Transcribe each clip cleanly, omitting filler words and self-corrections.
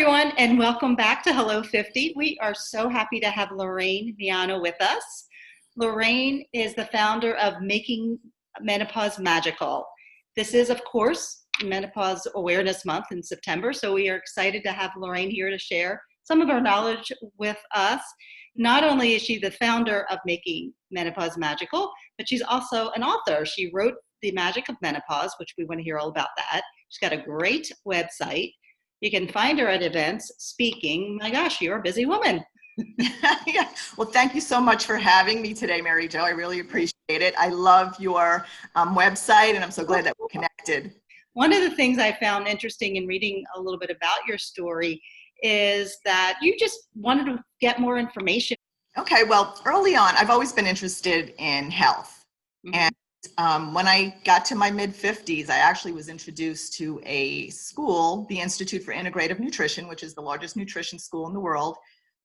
everyone, and welcome back to Hello 50. We are so happy to have Lorraine Miano with us. Lorraine is the founder of Making Menopause Magical. This is, of course, Menopause Awareness Month in September, so we are excited to have Lorraine here to share some of her knowledge with us. Not only is she the founder of Making Menopause Magical, but she's also an author. She wrote The Magic of Menopause, which we want to hear all about that. She's got a great website. You can find her at events, speaking. My gosh, you're a busy woman. Yeah. Well, thank you so much for having me today, Mary Jo. I really appreciate it. I love your website, and I'm so glad that we're connected. One of the things I found interesting in reading a little bit about your story is that you just wanted to get more information. Okay, well, early on, I've always been interested in health. And when I got to my mid-50s, I actually was introduced to a school, the Institute for Integrative Nutrition, which is the largest nutrition school in the world,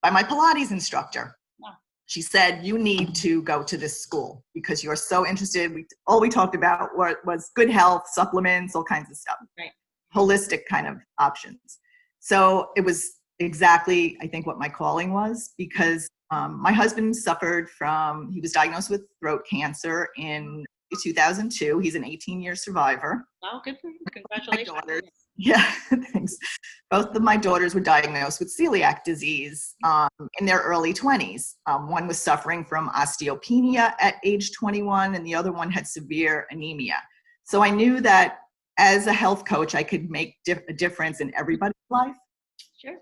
by my Pilates instructor. Wow. She said, you need to go to this school because you're so interested. All we talked about was good health, supplements, all kinds of stuff, right. Holistic kind of options. So it was exactly, I think, what my calling was, because my husband he was diagnosed with throat cancer in 2002. He's an 18-year survivor. Wow, good for you. Congratulations. Yeah, thanks. Both of my daughters were diagnosed with celiac disease in their early 20s. One was suffering from osteopenia at age 21, and the other one had severe anemia. So I knew that as a health coach, I could make a difference in everybody's life. Sure.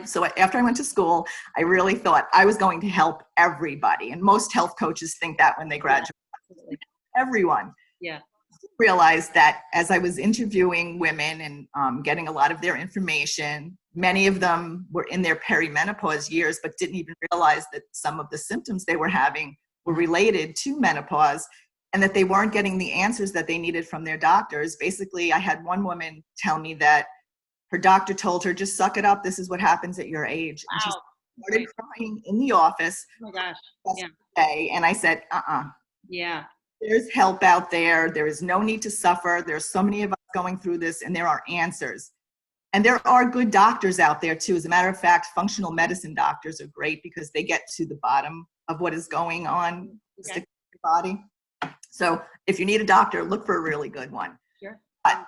So after I went to school, I really thought I was going to help everybody. And most health coaches think that when they graduate. Absolutely. Everyone. Yeah. I realized that as I was interviewing women and getting a lot of their information, many of them were in their perimenopause years, but didn't even realize that some of the symptoms they were having were related to menopause and that they weren't getting the answers that they needed from their doctors. Basically, I had one woman tell me that her doctor told her, just suck it up. This is what happens at your age. Wow. And she started crying in the office. Oh my gosh. Yeah. And I said, Yeah. There's help out there. There is no need to suffer. There's so many of us going through this, and there are answers. And there are good doctors out there too. As a matter of fact, functional medicine doctors are great because they get to the bottom of what is going on in your body. So if you need a doctor, look for a really good one. Sure. But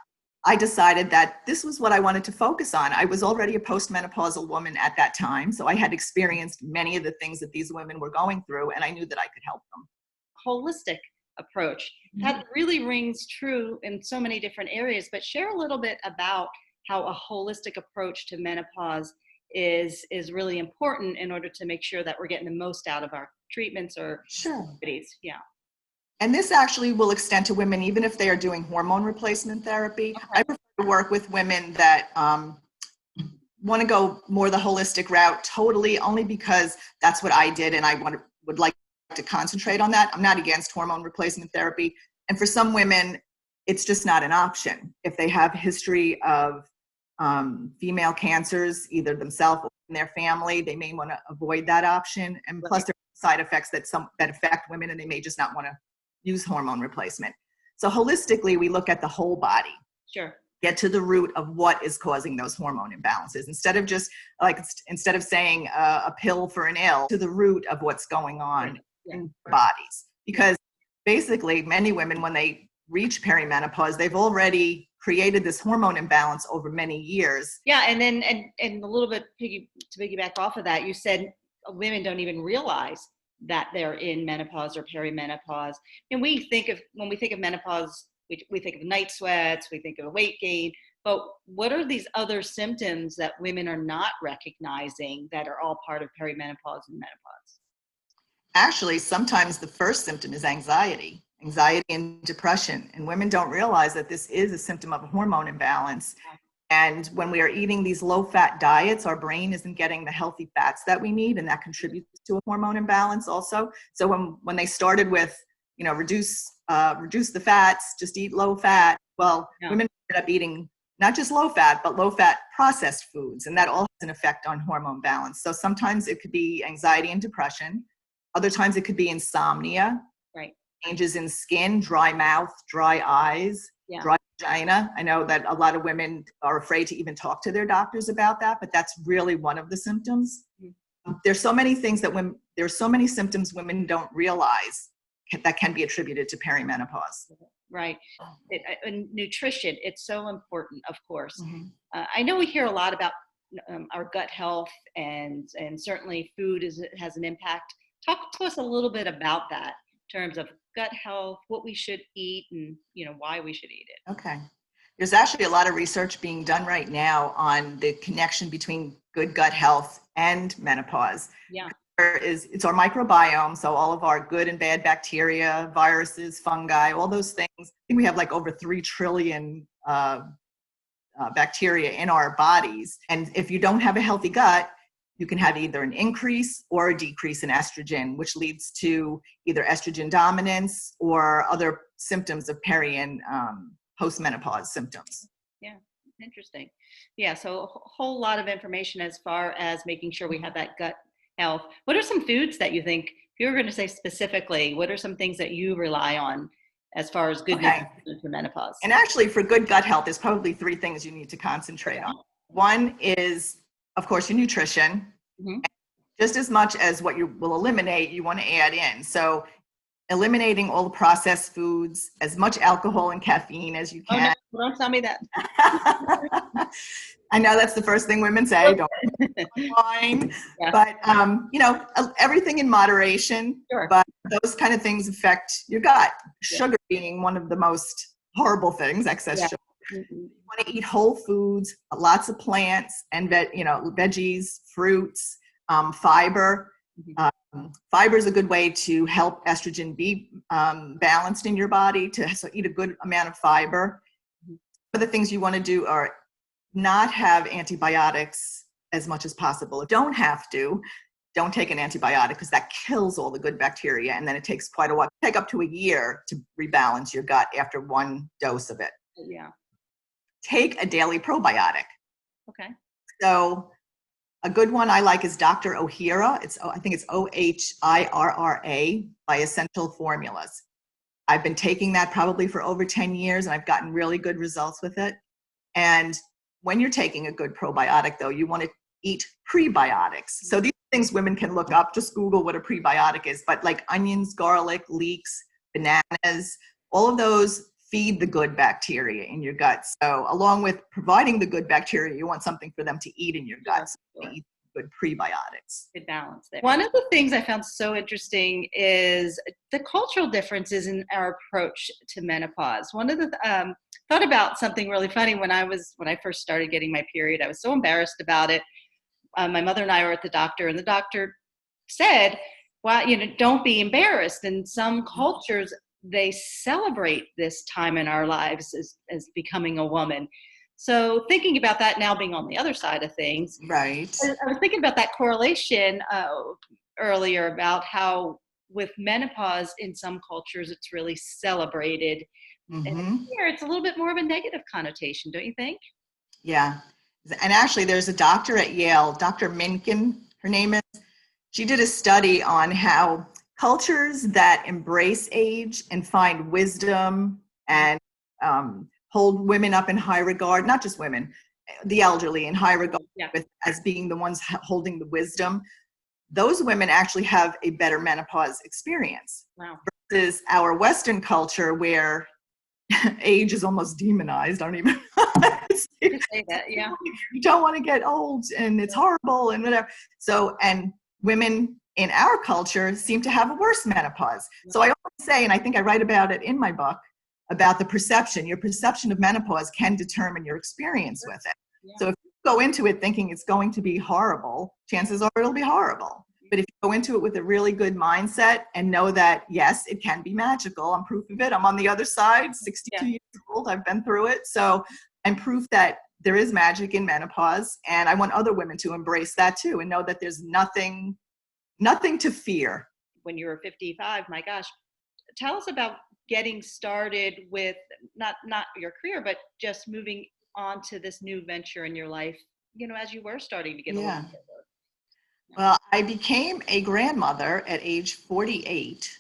I decided that this was what I wanted to focus on. I was already a postmenopausal woman at that time, so I had experienced many of the things that these women were going through, and I knew that I could help them. Holistic approach. That really rings true in so many different areas, but share a little bit about how a holistic approach to menopause is really important in order to make sure that we're getting the most out of our treatments or therapies. Yeah. And this actually will extend to women even if they are doing hormone replacement therapy. Okay. I prefer to work with women that want to go more the holistic route totally, only because that's what I did and I would like to concentrate on that. I'm not against hormone replacement therapy. And for some women, it's just not an option. If they have a history of female cancers, either themselves or in their family, they may want to avoid that option. And plus there are side effects that affect women and they may just not want to use hormone replacement. So holistically, we look at the whole body. Sure. Get to the root of what is causing those hormone imbalances. Instead of saying a pill for an ill, to the root of what's going on in bodies. Because basically many women, when they reach perimenopause, they've already created this hormone imbalance over many years. Yeah, and then and a little bit to piggyback off of that, you said women don't even realize that they're in menopause or perimenopause. And when we think of menopause, we think of night sweats, we think of weight gain, but what are these other symptoms that women are not recognizing that are all part of perimenopause and menopause? Actually, sometimes the first symptom is anxiety and depression. And women don't realize that this is a symptom of a hormone imbalance. And when we are eating these low-fat diets, our brain isn't getting the healthy fats that we need, and that contributes to a hormone imbalance also. So when they started with, reduce the fats, just eat low fat, women ended up eating not just low fat, but low fat processed foods, and that all has an effect on hormone balance. So sometimes it could be anxiety and depression. Other times it could be insomnia. Right. changes in skin, dry mouth, dry eyes, Yeah. dry vagina. I know that a lot of women are afraid to even talk to their doctors about that, but that's really one of the symptoms. There's so many things that there's so many symptoms women don't realize that can be attributed to perimenopause. Right. And nutrition, it's so important, of course. Mm-hmm. I know we hear a lot about our gut health, and certainly food has an impact. Talk to us a little bit about that in terms of gut health, what we should eat, and why we should eat it. Okay. There's actually a lot of research being done right now on the connection between good gut health and menopause. Yeah. It's our microbiome, so all of our good and bad bacteria, viruses, fungi, all those things. I think we have like over 3 trillion bacteria in our bodies. And if you don't have a healthy gut, you can have either an increase or a decrease in estrogen, which leads to either estrogen dominance or other symptoms of peri and postmenopause symptoms. Yeah, interesting. Yeah, so a whole lot of information as far as making sure we have that gut health. What are some foods that you think, if you were going to say specifically, what are some things that you rely on as far as good nutrition for menopause? And actually, for good gut health, there's probably 3 things you need to concentrate on. One is, of course, your nutrition. Mm-hmm. Just as much as what you will eliminate, you want to add in. So eliminating all the processed foods, as much alcohol and caffeine as you can. Oh, no, don't tell me that. I know that's the first thing women say, don't drink wine, Yeah. but everything in moderation. Sure. But those kind of things affect your gut. Sugar being one of the most horrible things, excess sugar. Mm-hmm. You want to eat whole foods, lots of plants and veggies, fruits, fiber. Mm-hmm. Fiber is a good way to help estrogen be balanced in your body. So eat a good amount of fiber. Mm-hmm. Other things you want to do are not have antibiotics as much as possible. Don't have to. Don't take an antibiotic because that kills all the good bacteria, and then it takes quite a while. Take up to a year to rebalance your gut after 1 dose of it. Yeah. Take a daily probiotic. Okay. So a good one I like is Dr. Ohhira. I think it's OHIRRA by Essential Formulas. I've been taking that probably for over 10 years, and I've gotten really good results with it. And when you're taking a good probiotic, though, you want to eat prebiotics. So these things women can look up. Just Google what a prebiotic is. But like onions, garlic, leeks, bananas, all of those feed the good bacteria in your gut. So along with providing the good bacteria, you want something for them to eat in your gut. So eat good prebiotics. Good balance there. One of the things I found so interesting is the cultural differences in our approach to menopause. One of the thought about something really funny when I first started getting my period. I was so embarrassed about it. My mother and I were at the doctor, and the doctor said, "Well, don't be embarrassed." In some cultures, they celebrate this time in our lives as becoming a woman. So thinking about that now, being on the other side of things, right? I was thinking about that correlation earlier about how with menopause in some cultures it's really celebrated, and here it's a little bit more of a negative connotation, don't you think? Yeah, and actually, there's a doctor at Yale, Dr. Minkin, her name is. She did a study on how cultures that embrace age and find wisdom and hold women up in high regard, not just women, the elderly in high regard as being the ones holding the wisdom, those women actually have a better menopause experience. Wow. Versus our Western culture where age is almost demonized. I don't even say that. Yeah. You don't want to get old and it's horrible and whatever. So, and women in our culture seem to have a worse menopause. So I always say, and I think I write about it in my book, about the perception. Your perception of menopause can determine your experience with it. Yeah. So if you go into it thinking it's going to be horrible, chances are it'll be horrible. But if you go into it with a really good mindset and know that, yes, it can be magical, I'm proof of it. I'm on the other side, 62 years old, I've been through it. So I'm proof that there is magic in menopause. And I want other women to embrace that too and know that there's nothing to fear. When you were 55, my gosh, tell us about getting started with not your career, but just moving on to this new venture in your life, as you were starting to get older. Well, I became a grandmother at age 48.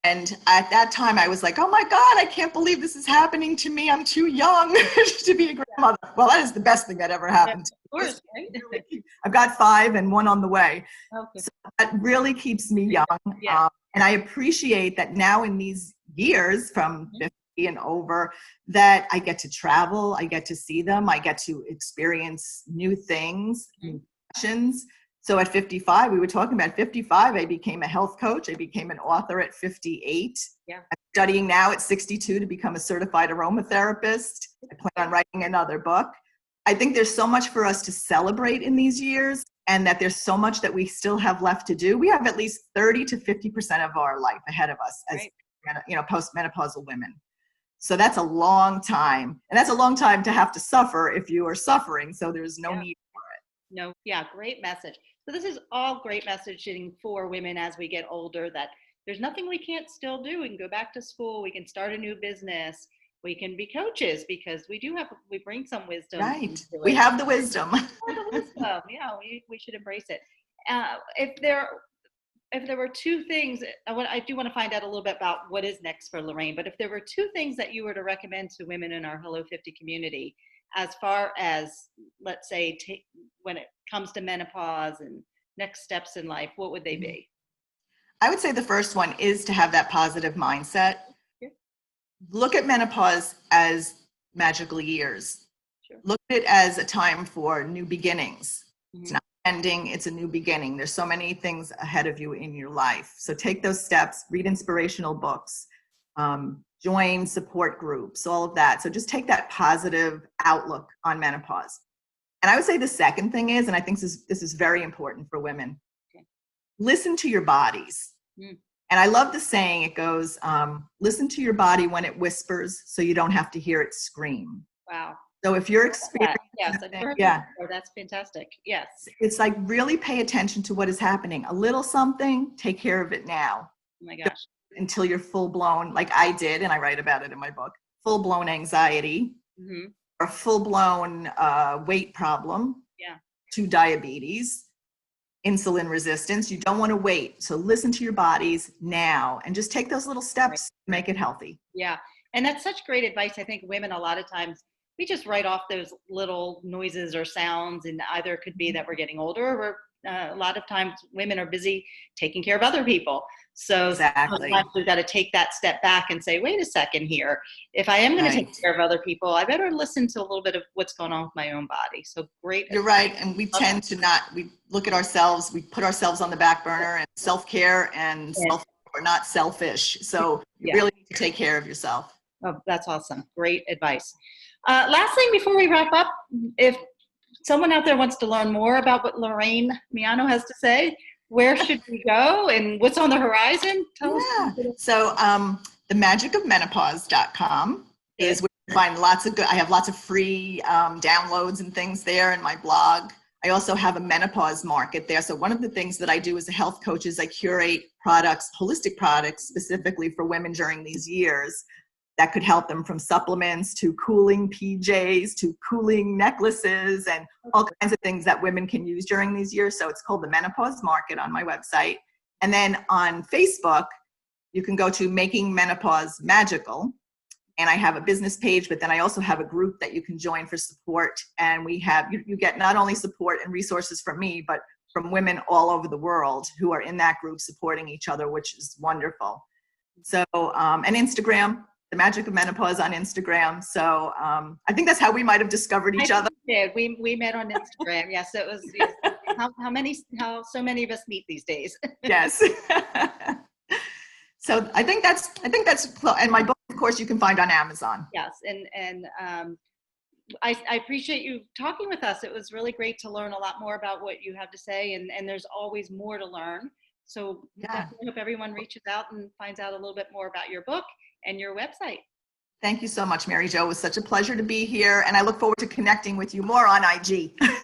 And at that time, I was like, oh my God, I can't believe this is happening to me. I'm too young to be a grandmother. Well, that is the best thing that ever Yeah, happened to of course, right? me. I've got 5 and 1 on the way. Okay. So that really keeps me young. Yeah. And I appreciate that now in these years from Mhm. 50 and over, that I get to travel, I get to see them, I get to experience new things, new passions. So at 55, we were talking about 55, I became a health coach. I became an author at 58. Yeah. I'm studying now at 62 to become a certified aromatherapist. I plan on writing another book. I think there's so much for us to celebrate in these years, and that there's so much that we still have left to do. We have at least 30 to 50% of our life ahead of us as, postmenopausal women. So that's a long time. And that's a long time to have to suffer if you are suffering. So there's no need. No, yeah, great message. So this is all great messaging for women as we get older, that there's nothing we can't still do. We can go back to school, we can start a new business, we can be coaches, because we bring some wisdom Right. into We it. have the wisdom. The wisdom, yeah, we should embrace it. If there were two things, I do want to find out a little bit about what is next for Lorraine, but if there were two things that you were to recommend to women in our Hello 50 community, as far as, let's say, when it comes to menopause and next steps in life, what would they be? I would say the first one is to have that positive mindset. Yeah. Look at menopause as magical years. Sure. Look at it as a time for new beginnings. Mm-hmm. It's not ending, it's a new beginning. There's so many things ahead of you in your life. So take those steps, read inspirational books, join support groups, all of that. So just take that positive outlook on menopause. And I would say the second thing is, and I think this is very important for women, Okay. Listen to your bodies. Mm. And I love the saying, it goes, listen to your body when it whispers so you don't have to hear it scream. Wow. So if you're experiencing, yes, I've heard yeah, that. That's fantastic. Yes. it's like really pay attention to what is happening. A little something, take care of it now. Oh my gosh. Until you're full blown, like I did, and I write about it in my book, full blown anxiety, Mm-hmm. or full blown weight problem, Yeah. to diabetes, insulin resistance. You don't want to wait. So listen to your bodies now and just take those little steps to make it healthy. Yeah. And that's such great advice. I think women, a lot of times, we just write off those little noises or sounds, and either it could be that we're getting older, or a lot of times women are busy taking care of other people. So Exactly. sometimes we've got to take that step back and say, wait a second here. If I am going to take care of other people, I better listen to a little bit of what's going on with my own body. So great. You're right. And we tend to we look at ourselves, we put ourselves on the back burner, and self-care and are not selfish. So you really need to take care of yourself. Oh, that's awesome. Great advice. Last thing before we wrap up, if someone out there wants to learn more about what Lorraine Miano has to say, where should we go and what's on the horizon? Tell us. So themagicofmenopause.com is where you find I have lots of free downloads and things there in my blog. I also have a menopause market there. So one of the things that I do as a health coach is I curate products, holistic products, specifically for women during these years that could help them, from supplements to cooling PJs to cooling necklaces and all kinds of things that women can use during these years. So it's called the Menopause Market on my website. And then on Facebook, you can go to Making Menopause Magical. And I have a business page, but then I also have a group that you can join for support. And we have, you get not only support and resources from me, but from women all over the world who are in that group supporting each other, which is wonderful. So, and Instagram, The Magic of Menopause on Instagram. So I think that's how we might have discovered each other. Did. We met on Instagram. Yes, it was. Yes. How so many of us meet these days. Yes. So I think that's, and my book, of course, you can find on Amazon. Yes, and I appreciate you talking with us. It was really great to learn a lot more about what you have to say, and there's always more to learn. So definitely hope everyone reaches out and finds out a little bit more about your book and your website. Thank you so much, Mary Jo. It was such a pleasure to be here, and I look forward to connecting with you more on IG.